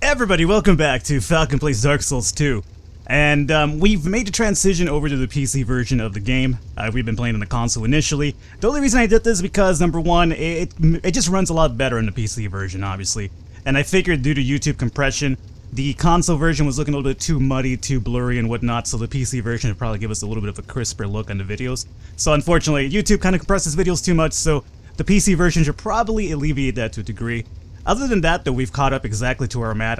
Everybody, welcome back to Falcon Plays Dark Souls 2. And we've made the transition over to the PC version of the game. We've been playing on the console initially. The only reason I did this is because, number one, it just runs a lot better in the PC version, obviously. And I figured due to YouTube compression, the console version was looking a little bit too muddy, too blurry and whatnot, so the PC version would probably give us a little bit of a crisper look on the videos. So unfortunately, YouTube kind of compresses videos too much, so the PC version should probably alleviate that to a degree. Other than that, though, we've caught up exactly to where I'm at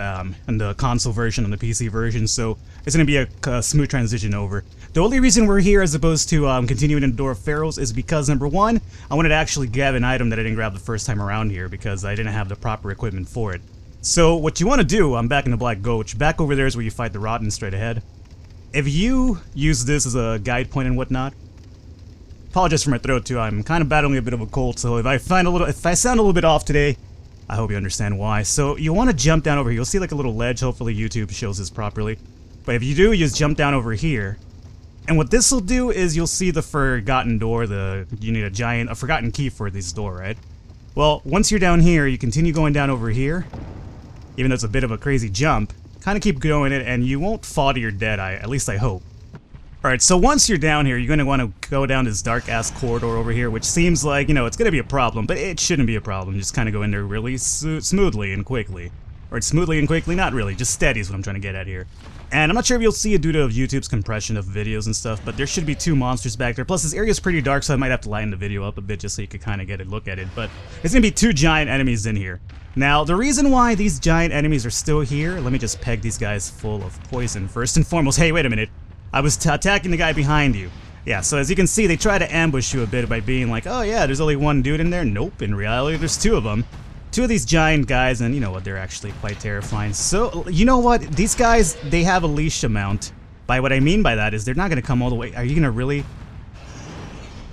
in the console version and the PC version, so it's going to be a smooth transition over. The only reason we're here as opposed to continuing in the Door of Pharaohs is because, number one, I wanted to actually grab an item that I didn't grab the first time around here because I didn't have the proper equipment for it. So what you want to do, I'm back in the Black Gulch, back over there is where you fight the Rotten straight ahead. If you use this as a guide point and whatnot, apologize for my throat too, I'm kind of battling a bit of a cold, so if I sound a little bit off today, I hope you understand why. So you want to jump down over here. You'll see like a little ledge. Hopefully YouTube shows this properly. But if you do, you just jump down over here. And what this will do is you'll see the forgotten door. You need a forgotten key for this door, right? Well, once you're down here, you continue going down over here. Even though it's a bit of a crazy jump, kind of keep going it, and you won't fall to your dead. At least I hope. Alright, so once you're down here, you're going to want to go down this dark-ass corridor over here, which seems like, you know, it's going to be a problem, but it shouldn't be a problem. Just kind of go in there really smoothly and quickly. Or smoothly and quickly, not really, just steady is what I'm trying to get at here. And I'm not sure if you'll see it due to YouTube's compression of videos and stuff, but there should be two monsters back there. Plus, this area is pretty dark, so I might have to lighten the video up a bit just so you could kind of get a look at it. But there's going to be two giant enemies in here. Now, the reason why these giant enemies are still here, let me just peg these guys full of poison first and foremost. Hey, wait a minute. I was attacking the guy behind you. Yeah, so as you can see, they try to ambush you a bit by being like, oh yeah, there's only one dude in there. Nope, in reality, there's two of them. Two of these giant guys, and you know what, they're actually quite terrifying. So, you know what, these guys, they have a leash amount. By what I mean by that is they're not going to come all the way. Are you going to really?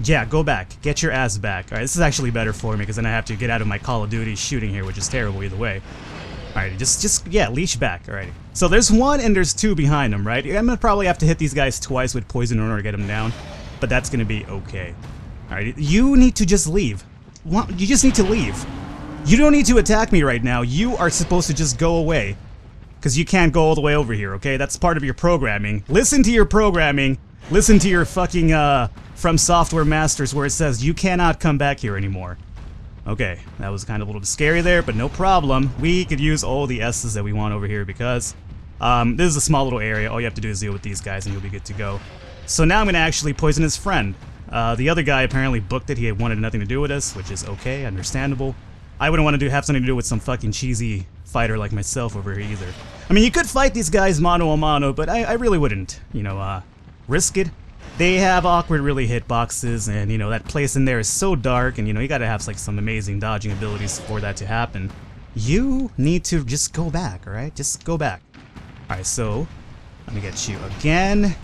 Yeah, go back. Get your ass back. Alright, this is actually better for me because then I have to get out of my Call of Duty shooting here, which is terrible either way. Alright, yeah, leash back, alrighty. So there's one and there's two behind them, right? I'm gonna probably have to hit these guys twice with poison in order to get them down, but that's gonna be okay. Alright, you need to just leave. You just need to leave. You don't need to attack me right now. You are supposed to just go away. Because you can't go all the way over here, okay? That's part of your programming. Listen to your programming. Listen to your fucking, From Software Masters where it says you cannot come back here anymore. Okay, that was kind of a little bit scary there, but no problem. We could use all the S's that we want over here because this is a small little area. All you have to do is deal with these guys and you'll be good to go. So now I'm going to actually poison his friend. The other guy apparently booked it. He wanted nothing to do with us, which is okay, understandable. I wouldn't want to have something to do with some fucking cheesy fighter like myself over here either. I mean, you could fight these guys mano a mano, but I really wouldn't, you know, risk it. They have awkward, really, hitboxes, and, you know, that place in there is so dark, and, you know, you gotta have, like, some amazing dodging abilities for that to happen. You need to just go back, alright? Just go back. Alright, so, let me get you again.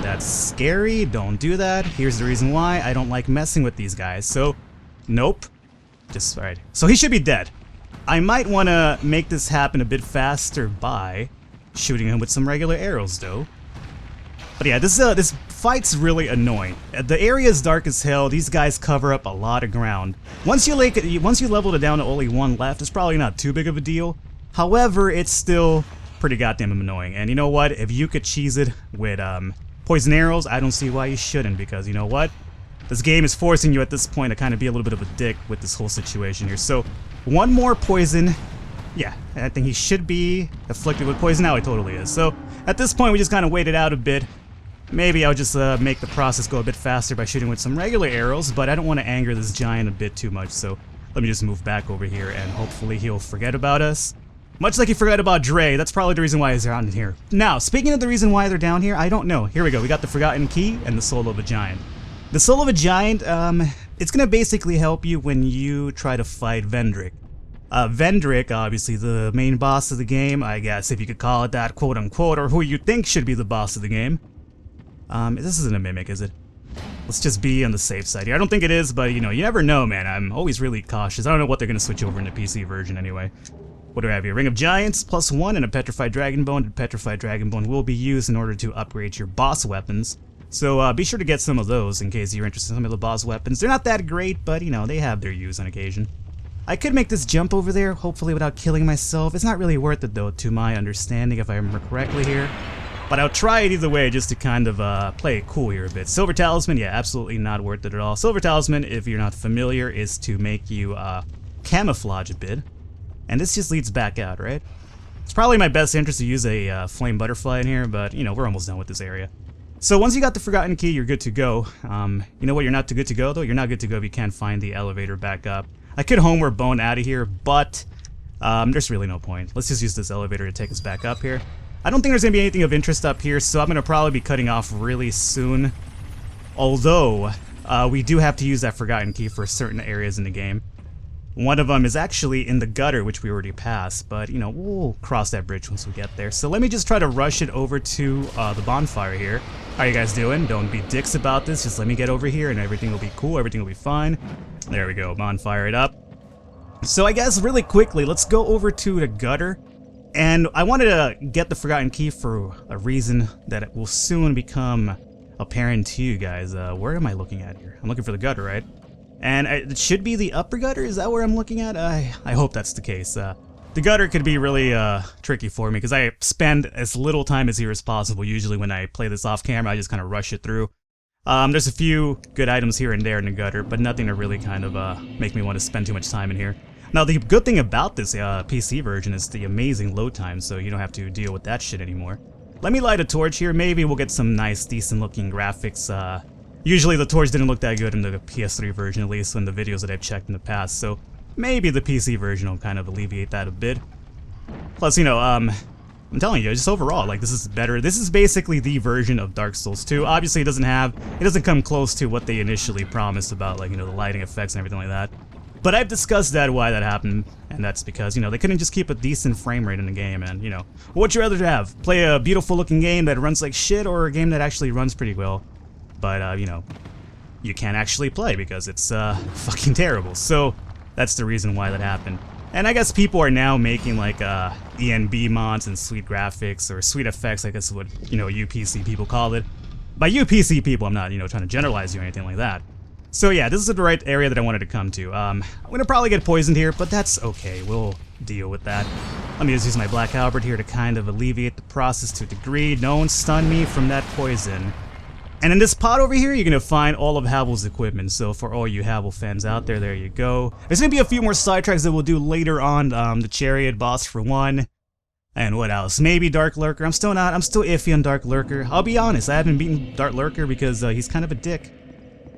That's scary, don't do that. Here's the reason why I don't like messing with these guys, so, nope. Just, alright. So he should be dead. I might want to make this happen a bit faster by shooting him with some regular arrows, though. But yeah, this fight's really annoying. The area is dark as hell. These guys cover up a lot of ground. Once you leveled it down to only one left, it's probably not too big of a deal. However, it's still pretty goddamn annoying. And you know what? If you could cheese it with poison arrows, I don't see why you shouldn't. Because you know what? This game is forcing you at this point to kind of be a little bit of a dick with this whole situation here. So, one more poison. Yeah, I think he should be afflicted with poison. Now he totally is. So, at this point, we just kind of wait it out a bit. Maybe I'll just make the process go a bit faster by shooting with some regular arrows, but I don't want to anger this giant a bit too much, so let me just move back over here and hopefully he'll forget about us. Much like he forgot about Dre, that's probably the reason why he's down here. Now, speaking of the reason why they're down here, I don't know. Here we go, we got the Forgotten Key and the Soul of a Giant. The Soul of a Giant, it's gonna basically help you when you try to fight Vendrick. Vendrick, obviously the main boss of the game, I guess if you could call it that, quote unquote, or who you think should be the boss of the game. This isn't a mimic, is it? Let's just be on the safe side here. I don't think it is, but, you know, you never know, man. I'm always really cautious. I don't know what they're going to switch over in the PC version anyway. What do I have here? Ring of Giants, +1, and a Petrified Dragon Bone. The Petrified Dragon Bone will be used in order to upgrade your boss weapons. So be sure to get some of those in case you're interested in some of the boss weapons. They're not that great, but, you know, they have their use on occasion. I could make this jump over there, hopefully without killing myself. It's not really worth it though, to my understanding, if I remember correctly here. But I'll try it either way just to kind of play it cool here a bit. Silver Talisman, yeah, absolutely not worth it at all. Silver Talisman, if you're not familiar, is to make you camouflage a bit. And this just leads back out, right? It's probably my best interest to use a flame butterfly in here, but, you know, we're almost done with this area. So once you got the Forgotten Key, you're good to go. You know what, you're not too good to go, though? You're not good to go if you can't find the elevator back up. I could homeward bone out of here, but there's really no point. Let's just use this elevator to take us back up here. I don't think there's going to be anything of interest up here, so I'm going to probably be cutting off really soon. Although, we do have to use that Forgotten Key for certain areas in the game. One of them is actually in the gutter, which we already passed, but, you know, we'll cross that bridge once we get there. So let me just try to rush it over to the bonfire here. How you guys doing? Don't be dicks about this, just let me get over here and everything will be cool, everything will be fine. There we go, bonfire it up. So I guess really quickly, let's go over to the gutter. And I wanted to get the Forgotten Key for a reason that it will soon become apparent to you guys. Where am I looking at here? I'm looking for the gutter, right? And it should be the upper gutter? Is that where I'm looking at? I hope that's the case. The gutter could be really tricky for me because I spend as little time as here as possible. Usually when I play this off camera, I just kind of rush it through. There's a few good items here and there in the gutter, but nothing to really kind of make me want to spend too much time in here. Now, the good thing about this PC version is the amazing load time, so you don't have to deal with that shit anymore. Let me light a torch here. Maybe we'll get some nice, decent-looking graphics. Usually the torch didn't look that good in the PS3 version, at least in the videos that I've checked in the past, so maybe the PC version will kind of alleviate that a bit. Plus, you know, I'm telling you, just overall, like, this is better. This is basically the version of Dark Souls 2. Obviously, it doesn't come close to what they initially promised about, like, you know, the lighting effects and everything like that. But I've discussed why that happened, and that's because, you know, they couldn't just keep a decent frame rate in the game, and, you know, what would you rather have? Play a beautiful looking game that runs like shit, or a game that actually runs pretty well, but, you know, you can't actually play because it's, fucking terrible. So, that's the reason why that happened. And I guess people are now making, like, ENB mods and sweet graphics, or sweet effects, I guess is what, you know, UPC people call it. By UPC people, I'm not, you know, trying to generalize you or anything like that. So yeah, this is the right area that I wanted to come to. I'm gonna probably get poisoned here, but that's okay. We'll deal with that. Let me just use my Black Halberd here to kind of alleviate the process to a degree. Don't stun me from that poison. And in this pot over here, you're gonna find all of Havel's equipment. So for all you Havel fans out there, there you go. There's gonna be a few more sidetracks that we'll do later on. The Chariot boss for one. And what else? Maybe Dark Lurker. I'm still iffy on Dark Lurker. I'll be honest, I haven't beaten Dark Lurker because he's kind of a dick.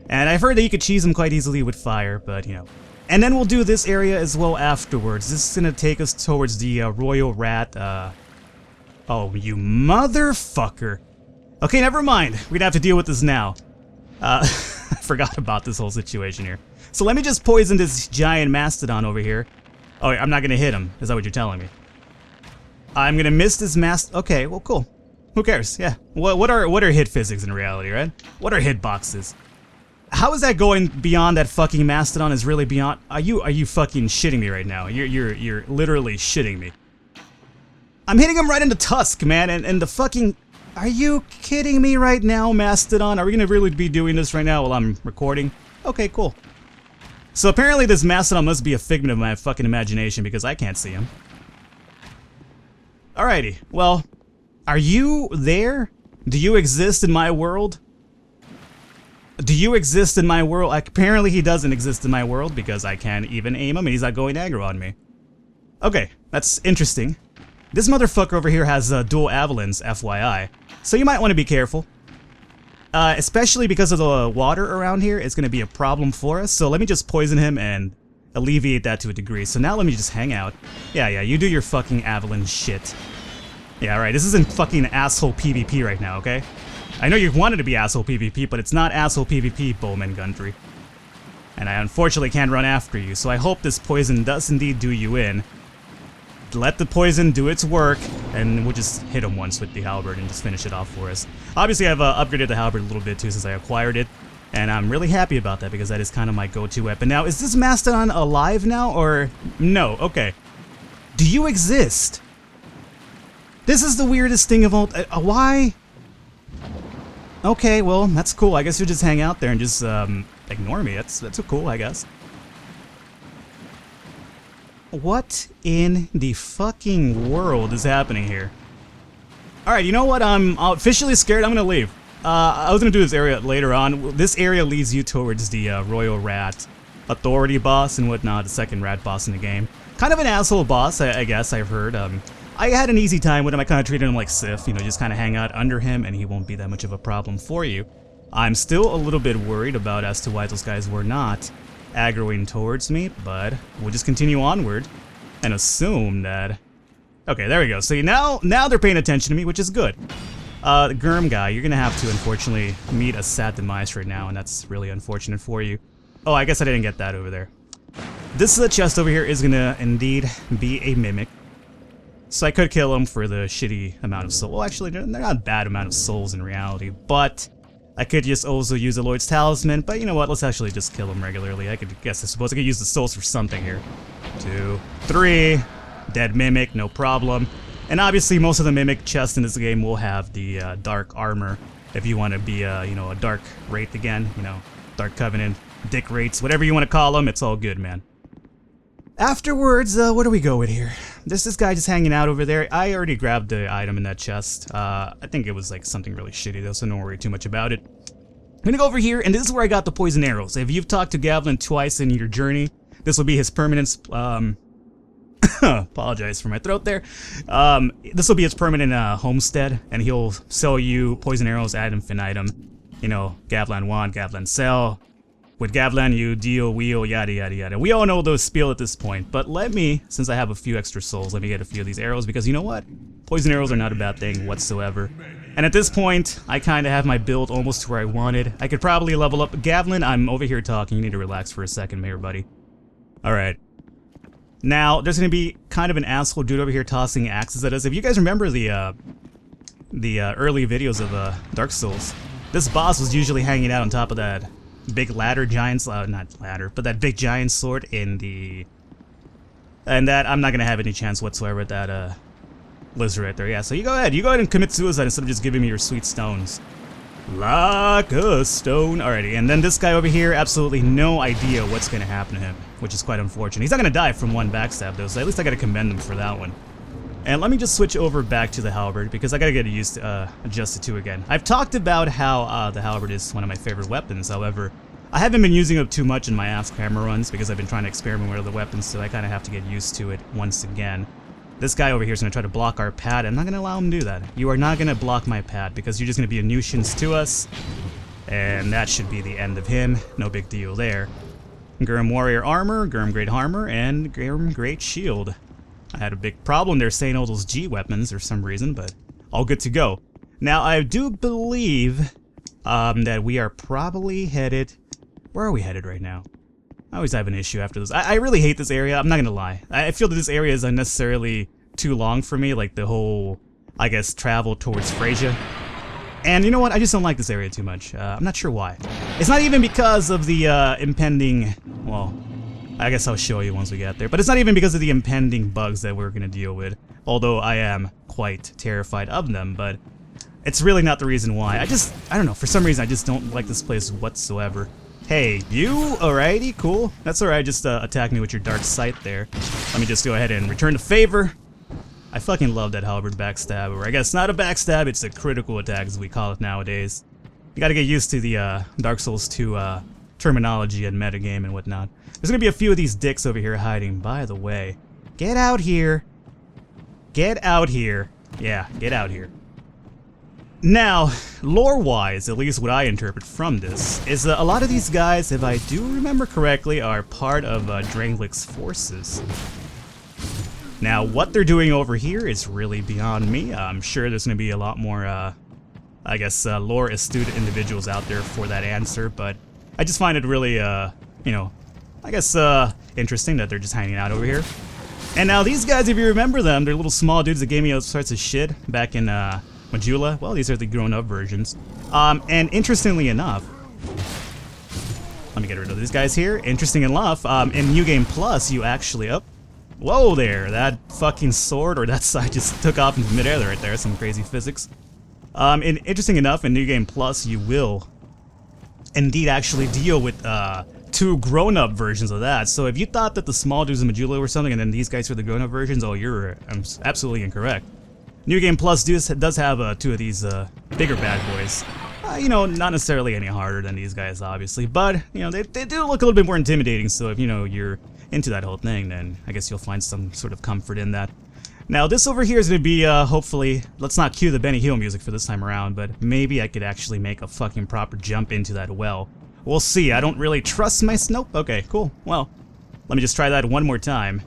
And I've heard that you could cheese him quite easily with fire, but, you know. And then we'll do this area as well afterwards. This is gonna take us towards the Royal Rat, Oh, you motherfucker. Okay, never mind. We'd have to deal with this now. I forgot about this whole situation here. So let me just poison this giant mastodon over here. Oh, I'm not gonna hit him. Is that what you're telling me? I'm gonna miss this Okay, well, cool. Who cares? Yeah. What are hit physics in reality, right? What are hit boxes? How is that going beyond that fucking mastodon? Is really beyond? Are you fucking shitting me right now? You're literally shitting me. I'm hitting him right in the tusk, man, and the fucking. Are you kidding me right now, mastodon? Are we gonna really be doing this right now while I'm recording? Okay, cool. So apparently this mastodon must be a figment of my fucking imagination because I can't see him. Alrighty, well, are you there? Do you exist in my world? Do you exist in my world? Apparently he doesn't exist in my world because I can't even aim him and he's not going aggro on me. Okay, that's interesting. This motherfucker over here has dual Avalons, FYI. So you might want to be careful. Especially because of the water around here, it's going to be a problem for us. So let me just poison him and alleviate that to a degree. So now let me just hang out. Yeah, you do your fucking Avalon shit. Yeah, right, this isn't fucking asshole PvP right now, okay? I know you wanted to be asshole PvP, but it's not asshole PvP, Bowman Gundry. And I unfortunately can't run after you, so I hope this poison does indeed do you in. Let the poison do its work, and we'll just hit him once with the halberd and just finish it off for us. Obviously, I've upgraded the halberd a little bit too since I acquired it, and I'm really happy about that because that is kind of my go-to weapon. Now, is this Mastodon alive now, or no? Okay. Do you exist? This is the weirdest thing of all. Why? Okay, well, that's cool. I guess you'll just hang out there and just ignore me. That's cool, I guess. What in the fucking world is happening here? Alright, you know what? I'm officially scared. I'm gonna leave. I was gonna do this area later on. This area leads you towards the Royal Rat Authority boss and whatnot, the second rat boss in the game. Kind of an asshole boss, I guess I've heard. I had an easy time with him. I kind of treated him like Sif, you know, just kind of hang out under him and he won't be that much of a problem for you. I'm still a little bit worried about as to why those guys were not aggroing towards me, but we'll just continue onward and assume that... Okay, there we go. So now they're paying attention to me, which is good. The Germ guy, you're gonna have to unfortunately meet a sad demise right now, and that's really unfortunate for you. Oh, I guess I didn't get that over there. This chest over here is gonna indeed be a mimic. So I could kill him for the shitty amount of souls. Well, actually, they're not a bad amount of souls in reality, but I could just also use the Lord's Talisman, but you know what, let's actually just kill him regularly. I suppose I could use the souls for something here. 2, 3, dead mimic, no problem. And obviously most of the mimic chests in this game will have the dark armor, if you want to be you know, a dark wraith again, you know, dark covenant, dick wraiths, whatever you want to call them, it's all good, man. Afterwards, where do we go with here? There's this guy just hanging out over there. I already grabbed the item in that chest. I think it was like something really shitty though, so don't worry too much about it. I'm gonna go over here, and this is where I got the poison arrows. If you've talked to Gavlin twice in your journey, this will be his permanent, apologize for my throat there. This will be his permanent homestead, and he'll sell you poison arrows ad infinitum. You know, Gavlan want, Gavlan sell. With Gavlan, you deal, wheel, yada yada yada. We all know those spiel at this point, but let me, since I have a few extra souls, let me get a few of these arrows, because you know what? Poison arrows are not a bad thing whatsoever. And at this point, I kind of have my build almost to where I wanted. I could probably level up. Gavlan, I'm over here talking. You need to relax for a second, Mayor Buddy. Alright. Now, there's going to be kind of an asshole dude over here tossing axes at us. If you guys remember the early videos of Dark Souls, this boss was usually hanging out on top of that big ladder, giant, not ladder, but that big giant sword in the... And that, I'm not going to have any chance whatsoever with that lizard right there. Yeah, so you go ahead and commit suicide instead of just giving me your sweet stones. Like a stone. Alrighty, and then this guy over here, absolutely no idea what's going to happen to him, which is quite unfortunate. He's not going to die from one backstab though, so at least I got to commend him for that one. And let me just switch over back to the halberd, because I gotta get used to adjusted to again. I've talked about how the halberd is one of my favorite weapons, however, I haven't been using it too much in my ass camera runs because I've been trying to experiment with other weapons, so I kind of have to get used to it once again. This guy over here is going to try to block our pad. I'm not going to allow him to do that. You are not going to block my pad, because you're just going to be a nuisance to us, and that should be the end of him. No big deal there. Gurm Warrior Armor, Gurm Great Armor, and Gurm Great Shield. I had a big problem there saying all those G weapons for some reason, but all good to go. Now, I do believe that we are probably headed... Where are we headed right now? I always have an issue after this. I really hate this area, I'm not gonna lie. I feel that this area is unnecessarily too long for me, like the whole, I guess, travel towards Freysia. And you know what, I just don't like this area too much. I'm not sure why. It's not even because of the impending... Well... I guess I'll show you once we get there. But it's not even because of the impending bugs that we're going to deal with. Although I am quite terrified of them. But it's really not the reason why. I don't know. For some reason, I just don't like this place whatsoever. Hey, you? Alrighty, cool. That's alright. Just attack me with your dark sight there. Let me just go ahead and return the favor. I fucking love that halberd backstab. Or I guess not a backstab. It's a critical attack, as we call it nowadays. You gotta get used to the Dark Souls 2 terminology and metagame and whatnot. There's gonna be a few of these dicks over here hiding, by the way. Get out here. Get out here. Yeah, get out here. Now, lore-wise, at least what I interpret from this, is that a lot of these guys, if I do remember correctly, are part of Dranglic's forces. Now, what they're doing over here is really beyond me. I'm sure there's gonna be a lot more, I guess, lore-astute individuals out there for that answer, but I just find it really, you know, I guess, interesting that they're just hanging out over here. And now these guys, if you remember them, they're little small dudes that gave me all sorts of shit back in, Majula. Well, these are the grown-up versions. And interestingly enough, let me get rid of these guys here. Interesting enough, in New Game Plus, you actually, whoa there, that fucking sword or that side just took off into midair right there, some crazy physics. Interesting enough, in New Game Plus, you will indeed actually deal with, two grown-up versions of that. So if you thought that the small dudes in Majula or something, and then these guys were the grown-up versions, oh, you're absolutely incorrect. New Game Plus does have two of these bigger bad boys. You know, not necessarily any harder than these guys, obviously, but you know they do look a little bit more intimidating. So if you know you're into that whole thing, then I guess you'll find some sort of comfort in that. Now this over here is going to be hopefully, let's not cue the Benny Hill music for this time around, but maybe I could actually make a fucking proper jump into that well. We'll see. I don't really trust my Nope. Okay, cool. Well, let me just try that one more time.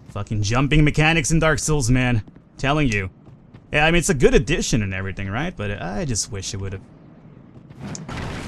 Fucking jumping mechanics in Dark Souls, man. Telling you. Yeah, I mean it's a good addition and everything, right? But I just wish it would have.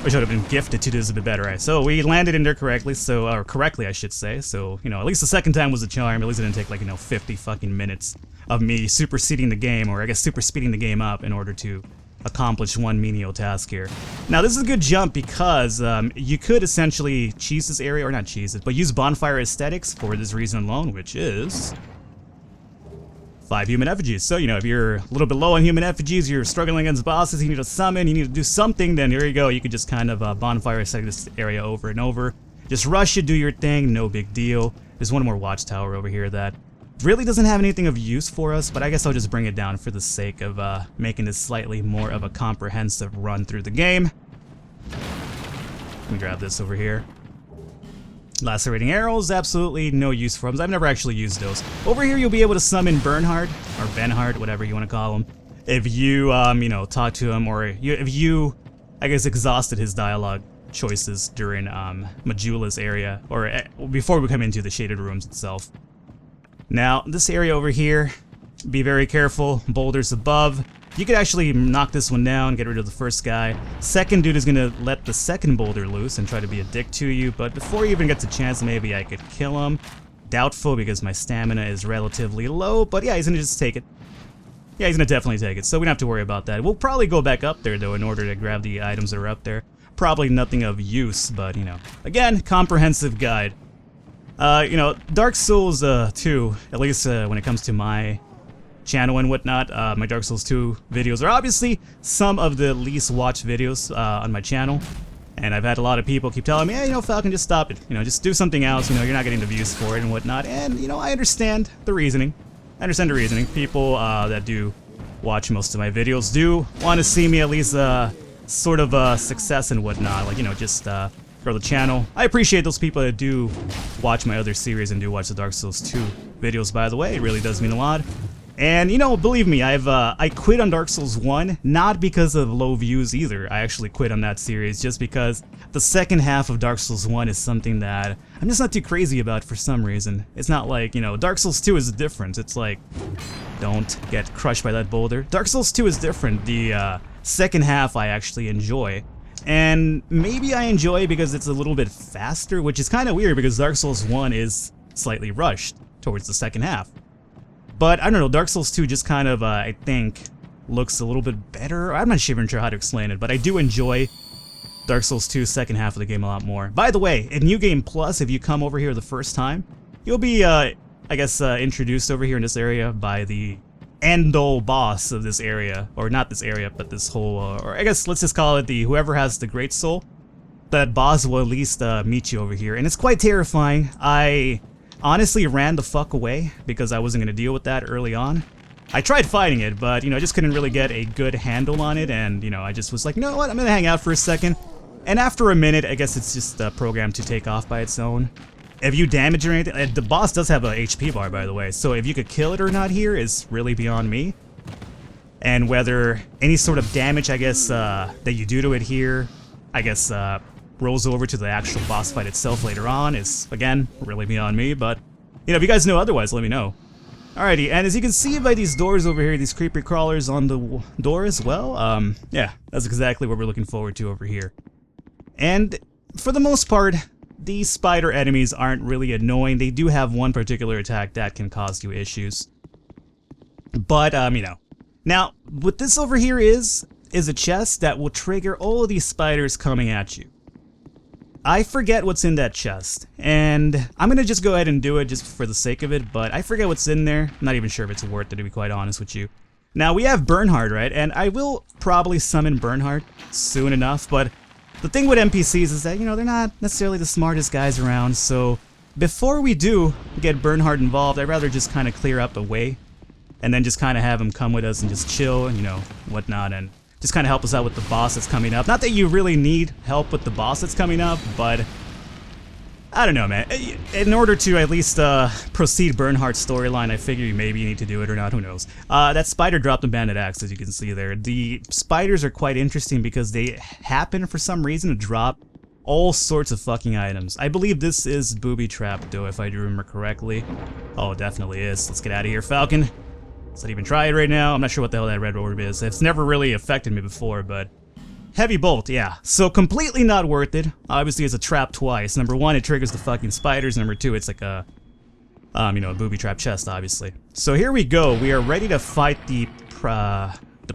Wish I would have been gifted to this a bit better, right? So we landed in there correctly, or correctly I should say. So, you know, at least the second time was a charm. At least it didn't take like, you know, 50 fucking minutes of me superseding the game, or I guess super speeding the game up in order to accomplish one menial task here. Now this is a good jump because you could essentially cheese this area, or not cheese it, but use bonfire aesthetics for this reason alone, which is 5 human effigies. So, you know, if you're a little bit low on human effigies, you're struggling against bosses, you need to summon, you need to do something, then here you go. You could just kind of bonfire aesthetic this area over and over. Just rush it, do your thing, no big deal. There's one more watchtower over here that really doesn't have anything of use for us, but I guess I'll just bring it down for the sake of making this slightly more of a comprehensive run through the game. Let me grab this over here. Lacerating arrows, absolutely no use for them. I've never actually used those. Over here, you'll be able to summon Bernhard, or Benhard, whatever you want to call him, if you, you know, talk to him, or if you, I guess, exhausted his dialogue choices during Majula's area, or before we come into the shaded rooms itself. Now, this area over here, be very careful. Boulders above. You could actually knock this one down, get rid of the first guy. Second dude is gonna let the second boulder loose and try to be a dick to you, but before he even gets a chance, maybe I could kill him. Doubtful because my stamina is relatively low, but yeah, he's gonna just take it. Yeah, he's gonna definitely take it, so we don't have to worry about that. We'll probably go back up there, though, in order to grab the items that are up there. Probably nothing of use, but, you know, again, comprehensive guide. You know, Dark Souls 2, at least when it comes to my channel and whatnot, my Dark Souls 2 videos are obviously some of the least watched videos on my channel. And I've had a lot of people keep telling me, hey, you know, Falcon, just stop it. You know, just do something else. You know, you're not getting the views for it and whatnot. And, you know, I understand the reasoning. People that do watch most of my videos do want to see me at least sort of success and whatnot. Like, you know, just grow the channel. I appreciate those people that do watch my other series and do watch the Dark Souls 2 videos, by the way. It really does mean a lot. And, you know, believe me, I quit on Dark Souls 1, not because of low views either. I actually quit on that series just because the second half of Dark Souls 1 is something that I'm just not too crazy about for some reason. It's not like, you know, Dark Souls 2 is different. It's like, don't get crushed by that boulder. Dark Souls 2 is different. The second half I actually enjoy. And maybe I enjoy because it's a little bit faster, which is kind of weird because Dark Souls 1 is slightly rushed towards the second half. But, I don't know, Dark Souls 2 just kind of, I think, looks a little bit better. I'm not even sure how to explain it, but I do enjoy Dark Souls 2's second half of the game a lot more. By the way, in New Game Plus, if you come over here the first time, you'll be, I guess, introduced over here in this area by the end-all boss of this area. Or not this area, but this whole, or I guess let's just call it the whoever has the Great Soul. That boss will at least meet you over here, and it's quite terrifying. I honestly ran the fuck away because I wasn't going to deal with that early on. I tried fighting it, but, you know, I just couldn't really get a good handle on it, and, you know, I just was like, you know what, I'm going to hang out for a second. And after a minute, I guess it's just programmed to take off by its own. If you damage or anything, the boss does have a HP bar, by the way, so if you could kill it or not here is really beyond me. And whether any sort of damage, I guess, that you do to it here, I guess, rolls over to the actual boss fight itself later on is, again, really beyond me, but, you know, if you guys know otherwise, let me know. Alrighty, and as you can see by these doors over here, these creepy crawlers on the door as well, yeah, that's exactly what we're looking forward to over here. And, for the most part, these spider enemies aren't really annoying. They do have one particular attack that can cause you issues. But, you know. Now, what this over here is a chest that will trigger all of these spiders coming at you. I forget what's in that chest, and I'm gonna just go ahead and do it just for the sake of it, but I forget what's in there. I'm not even sure if it's worth it, to be quite honest with you. Now, we have Bernhard, right? And I will probably summon Bernhard soon enough, but The thing with NPCs is that, you know, they're not necessarily the smartest guys around, so before we do get Bernhard involved, I'd rather just kind of clear up the way, and then just kind of have him come with us and just chill and, you know, whatnot, and just kind of help us out with the boss that's coming up. Not that you really need help with the boss that's coming up, but I don't know, man. In order to at least proceed Bernhard's storyline, I figure maybe you need to do it or not, who knows. That spider dropped a bandit axe, as you can see there. The spiders are quite interesting because they happen for some reason to drop all sorts of fucking items. I believe this is booby trapped though, if I do remember correctly. Oh, it definitely is. Let's get out of here, Falcon. Let's not even try it right now. I'm not sure what the hell that red orb is. It's never really affected me before, but heavy bolt, yeah. So completely not worth it. Obviously, it's a trap twice. Number one, it triggers the fucking spiders. Number two, it's like a, you know, a booby trap chest, obviously. So here we go. We are ready to fight the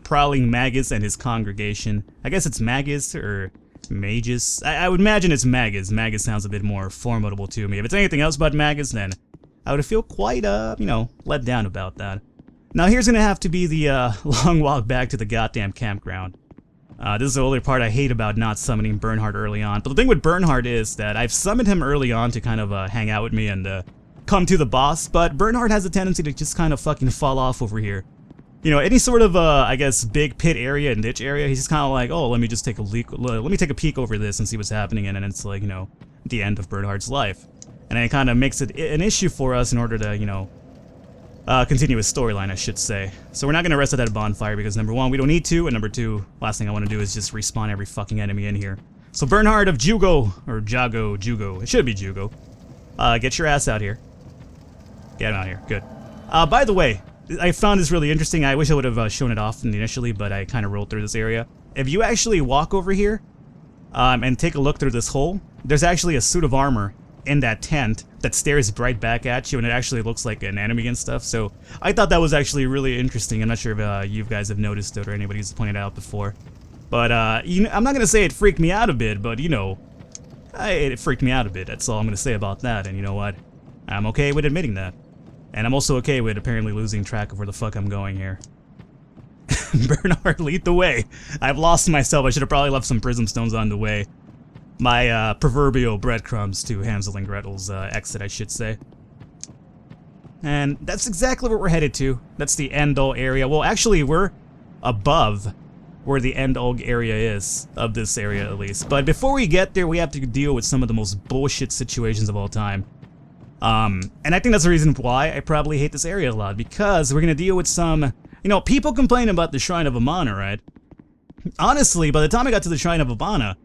prowling Magus and his congregation. I guess it's Magus or Magus. I would imagine it's Magus. Magus sounds a bit more formidable to me. If it's anything else but Magus, then I would feel quite, you know, let down about that. Now here's gonna have to be the long walk back to the goddamn campground. This is the only part I hate about not summoning Bernhard early on. But the thing with Bernhard is that I've summoned him early on to kind of hang out with me and come to the boss, but Bernhard has a tendency to just kind of fucking fall off over here. You know, any sort of, I guess, big pit area and ditch area, he's just kind of like, oh, let me just take a peek over this and see what's happening, and then it's like, you know, the end of Bernhard's life. And it kind of makes it an issue for us in order to, you know, continue his storyline, I should say. So we're not going to rest at that bonfire because number one, we don't need to, and number two, last thing I want to do is just respawn every fucking enemy in here. So Bernhard of Jugo, or Jugo, it should be Jugo. Get your ass out here. Get him out here, good. By the way, I found this really interesting. I wish I would have shown it off initially, but I kind of rolled through this area. If you actually walk over here, and take a look through this hole, there's actually a suit of armor in that tent that stares right back at you, and it actually looks like an enemy and stuff. So I thought that was actually really interesting. I'm not sure if you guys have noticed it or anybody's pointed it out before, but you know, I'm not gonna say it freaked me out a bit, but you know, it freaked me out a bit. That's all I'm gonna say about that. And you know what? I'm okay with admitting that, and I'm also okay with apparently losing track of where the fuck I'm going here. Bernhard, lead the way. I've lost myself. I should have probably left some prism stones on the way. My proverbial breadcrumbs to Hansel and Gretel's exit, I should say. And that's exactly what we're headed to. That's the end-all area. Well, actually, we're above where the end-all area is, of this area at least. But before we get there, we have to deal with some of the most bullshit situations of all time. And I think that's the reason why I probably hate this area a lot, because we're going to deal with some, you know, people complain about the Shrine of Amana, right? Honestly, by the time I got to the Shrine of Amana,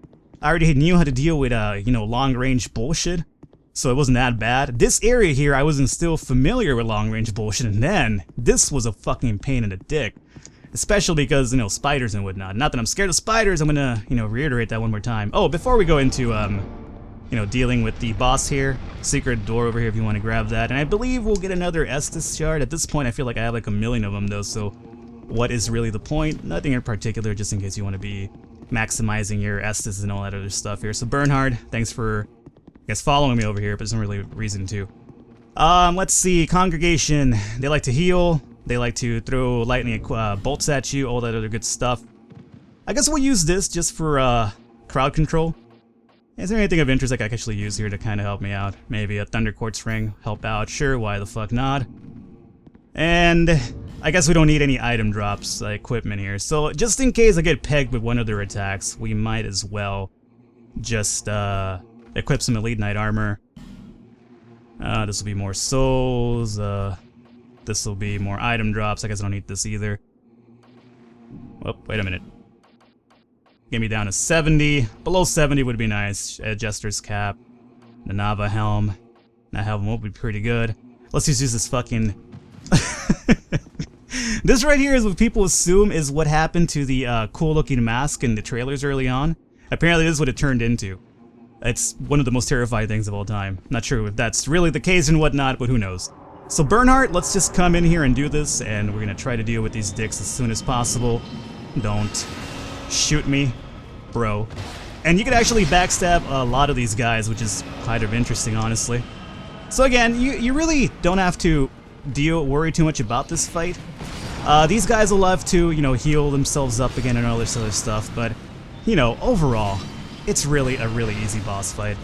I already knew how to deal with, you know, long-range bullshit, so it wasn't that bad. This area here, I wasn't still familiar with long-range bullshit, and then, this was a fucking pain in the dick. Especially because, you know, spiders and whatnot. Not that I'm scared of spiders, I'm gonna, you know, reiterate that one more time. Oh, before we go into, you know, dealing with the boss here, secret door over here if you want to grab that, and I believe we'll get another Estus shard. At this point, I feel like I have like a million of them, though, so what is really the point? Nothing in particular, just in case you want to be maximizing your Estus and all that other stuff here. So Bernhard, thanks for, I guess, following me over here, but there's no really reason to. Let's see, congregation, they like to heal, they like to throw lightning bolts at you, all that other good stuff. I guess we'll use this just for crowd control. Is there anything of interest I can actually use here to kind of help me out? Maybe a Thunder Quartz ring, help out, sure, why the fuck not? And I guess we don't need any item drops, equipment here. So just in case I get pegged with one of their attacks, we might as well just equip some Elite Knight armor. This will be more souls. This will be more item drops. I guess I don't need this either. Oh, wait a minute. Get me down to 70. Below 70 would be nice. Jester's cap. The Nava helm. That helm will be pretty good. Let's just use this fucking... This right here is what people assume is what happened to the cool looking mask in the trailers early on. Apparently this is what it turned into. It's one of the most terrifying things of all time. Not sure if that's really the case and whatnot, but who knows. So Bernhard, let's just come in here and do this, and we're gonna try to deal with these dicks as soon as possible. Don't shoot me, bro. And you can actually backstab a lot of these guys, which is kind of interesting, honestly. So again, you really don't have to worry too much about this fight. These guys will love to, you know, heal themselves up again and all this other stuff, but, you know, overall, it's really a really easy boss fight.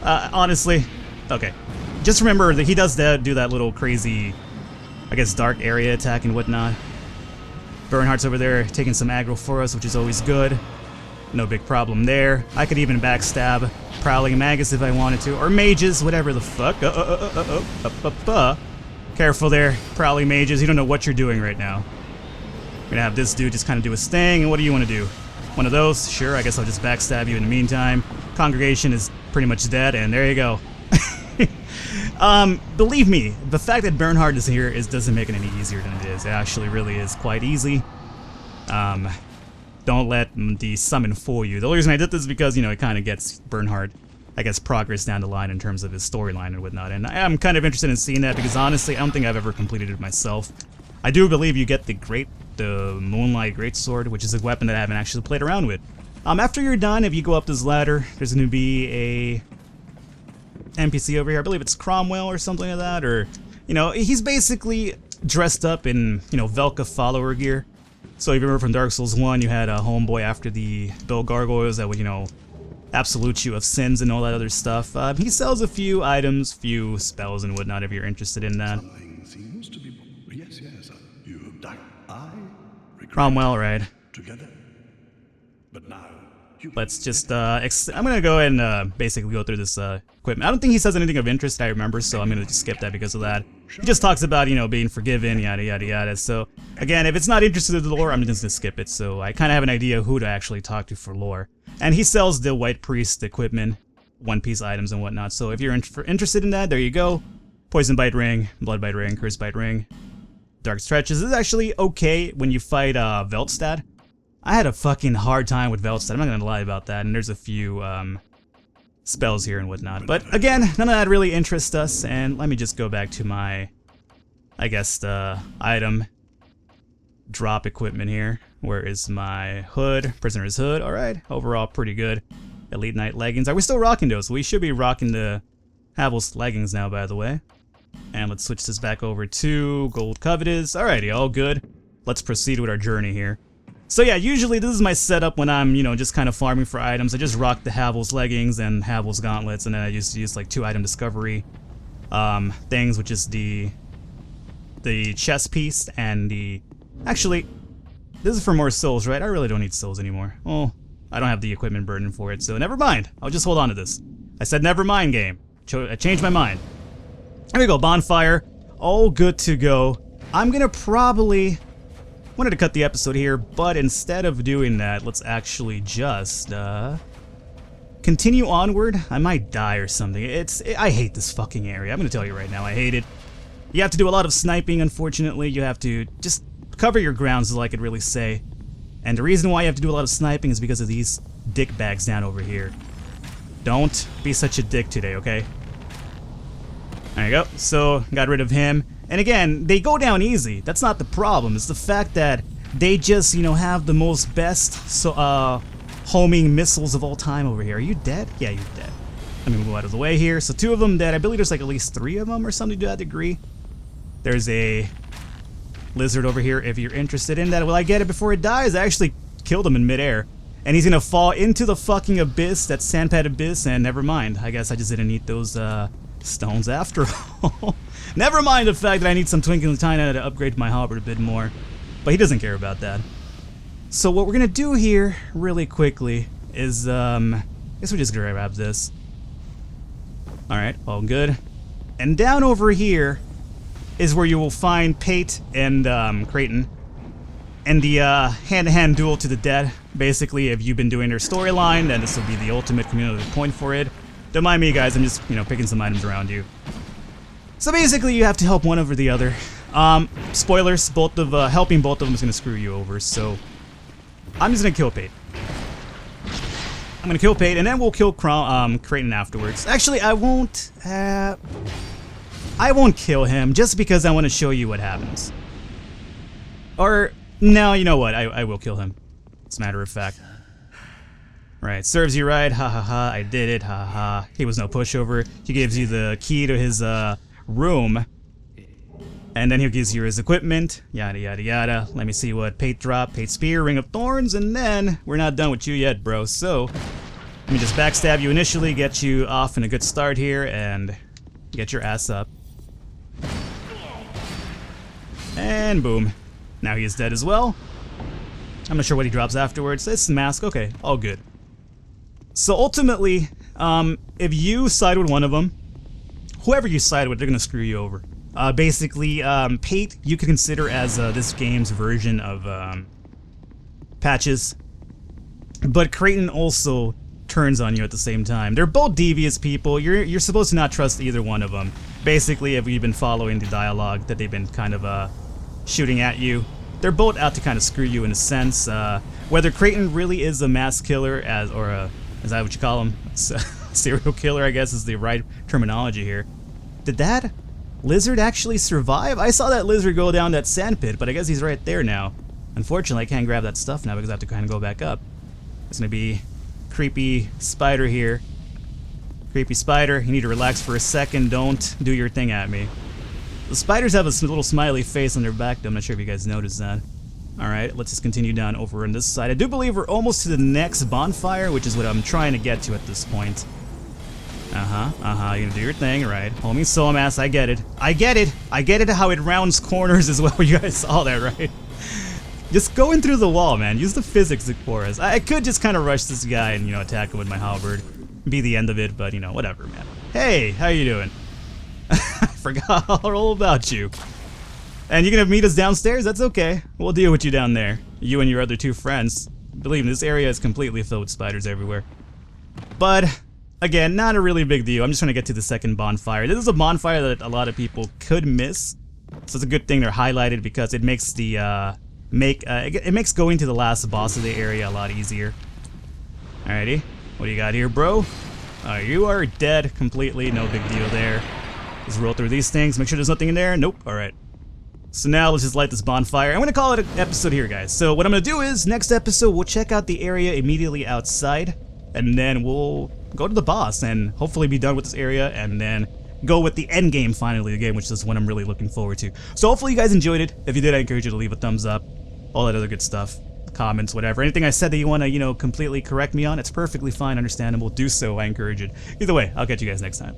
Honestly, okay. Just remember that he does do that little crazy, I guess, dark area attack and whatnot. Bernhardt's over there taking some aggro for us, which is always good. No big problem there. I could even backstab Prowling Magus if I wanted to, or mages, whatever the fuck. Careful there, Prowling Mages. You don't know what you're doing right now. We're gonna have this dude just kind of do his thing, and what do you want to do? One of those? Sure, I guess I'll just backstab you in the meantime. Congregation is pretty much dead, and there you go. Believe me, the fact that Bernhardt is here doesn't make it any easier than it is. It actually really is quite easy. Don't let the summon fool you. The only reason I did this is because, you know, it kind of gets Bernhardt, I guess, progress down the line in terms of his storyline and whatnot. And I'm kind of interested in seeing that because, honestly, I don't think I've ever completed it myself. I do believe you get the Moonlight Greatsword, which is a weapon that I haven't actually played around with. After you're done, if you go up this ladder, there's going to be a NPC over here. I believe it's Cromwell or something like that, or, you know, he's basically dressed up in, you know, Velka follower gear. So if you remember from Dark Souls 1, you had a homeboy after the Bill Gargoyles that would, you know, absolute you of sins and all that other stuff. He sells a few items, few spells and whatnot if you're interested in that. Something seems to be... Yes, you have died. I regret Cromwell, right. Together. But now... Let's just, I'm gonna go ahead and basically go through this equipment. I don't think he says anything of interest, I remember, so I'm gonna just skip that because of that. He just talks about, you know, being forgiven, yada yada yada. So, again, if it's not interested in the lore, I'm just gonna skip it. So I kind of have an idea who to actually talk to for lore. And he sells the White Priest equipment, one-piece items and whatnot. So if you're interested in that, there you go. Poison Bite Ring, Blood Bite Ring, Curse Bite Ring, Dark Stretches. This is actually okay when you fight Veltstad. I had a fucking hard time with Veltstad, I'm not gonna lie about that, and there's a few spells here and whatnot. But again, none of that really interests us, and let me just go back to my, I guess, item drop equipment here. Where is my hood? Prisoner's hood, alright, overall pretty good. Elite Knight leggings, are we still rocking those? We should be rocking the Havel's leggings now, by the way. And let's switch this back over to Gold Covetous, alrighty, all good. Let's proceed with our journey here. So yeah, usually this is my setup when I'm, you know, just kind of farming for items. I just rock the Havel's leggings and Havel's gauntlets, and then I just use like 2 item discovery things, which is the chest piece and the... Actually, this is for more souls, right? I really don't need souls anymore. Well, I don't have the equipment burden for it, so never mind. I'll just hold on to this. I said never mind, game. I changed my mind. There we go, bonfire. All good to go. I'm gonna probably... wanted to cut the episode here, but instead of doing that, let's actually just continue onward. I might die or something. I hate this fucking area. I'm gonna tell you right now, I hate it. You have to do a lot of sniping, unfortunately. You have to just cover your grounds, as I could really say. And the reason why you have to do a lot of sniping is because of these dick bags down over here. Don't be such a dick today, okay? There you go. So, got rid of him. And again, they go down easy. That's not the problem. It's the fact that they just, you know, have the most best homing missiles of all time over here. Are you dead? Yeah, you're dead. Let me move out of the way here. So 2 of them dead. I believe there's like at least 3 of them or something to that degree. There's a lizard over here if you're interested in that. Will I get it before it dies? I actually killed him in midair. And he's gonna fall into the fucking abyss, that sandpad abyss, and never mind. I guess I just didn't need those stones after all. Never mind the fact that I need some Twinkling China to upgrade my halberd a bit more. But he doesn't care about that. So what we're gonna do here, really quickly, is, I guess we just grab this. Alright, all good. And down over here is where you will find Pate and Creighton. And the hand-to-hand duel to the dead. Basically, if you've been doing their storyline, then this will be the ultimate community point for it. Don't mind me, guys, I'm just, you know, picking some items around you. So basically, you have to help one over the other. Spoilers, helping both of them is going to screw you over, so I'm just going to kill Pate. I'm going to kill Pate, and then we'll kill Creighton afterwards. Actually, I won't kill him, just because I want to show you what happens. Or, no, you know what, I will kill him. As a matter of fact. Right, serves you right, ha ha ha, I did it, ha ha. He was no pushover. He gives you the key to his room, and then he gives you his equipment, yada yada yada. Let me see what Pate dropped. Pate Spear, Ring of Thorns, and then we're not done with you yet, bro. So Let me just backstab you initially, get you off in a good start here, and get your ass up. And boom. Now he is dead as well. I'm not sure what he drops afterwards. It's mask. Okay, all good. So ultimately, if you side with one of them, whoever you side with, they're gonna screw you over. Basically, Pate you can consider as this game's version of Patches, but Creighton also turns on you at the same time. They're both devious people. You're supposed to not trust either one of them. Basically, if you've been following the dialogue that they've been kind of shooting at you, they're both out to kind of screw you in a sense. Whether Creighton really is a mass killer, is that what you call him? Serial killer, I guess is the right terminology here. Did that lizard actually survive? I saw that lizard go down that sand pit, but I guess he's right there now. Unfortunately, I can't grab that stuff now because I have to kind of go back up. It's gonna be creepy spider here. Creepy spider, you need to relax for a second. Don't do your thing at me. The spiders have a little smiley face on their back, though. I'm not sure if you guys noticed that. Alright, let's just continue down over on this side. I do believe we're almost to the next bonfire, which is what I'm trying to get to at this point. You're gonna do your thing, right? Homie Somass, I get it. I get it how it rounds corners as well. You guys saw that, right? Just going through the wall, man. Use the physics for us. I could just kind of rush this guy and, attack him with my halberd. Be the end of it, but, whatever, man. Hey, how you doing? I forgot all about you. And you're gonna meet us downstairs? That's okay. We'll deal with you down there. You and your other two friends. Believe me, this area is completely filled with spiders everywhere. But, again, not a really big deal. I'm just trying to get to the second bonfire. This is a bonfire that a lot of people could miss. So it's a good thing they're highlighted because it makes the, it makes going to the last boss of the area a lot easier. Alrighty. What do you got here, bro? You are dead completely. No big deal there. Just roll through these things. Make sure there's nothing in there. Nope. Alright. So now let's just light this bonfire. I'm going to call it an episode here, guys. So what I'm going to do is, next episode, we'll check out the area immediately outside. And then we'll go to the boss and hopefully be done with this area. And then go with the end game, finally, the game, which is what I'm really looking forward to. So hopefully you guys enjoyed it. If you did, I encourage you to leave a thumbs up. All that other good stuff. Comments, whatever. Anything I said that you want to, completely correct me on, it's perfectly fine, understandable. Do so, I encourage it. Either way, I'll catch you guys next time.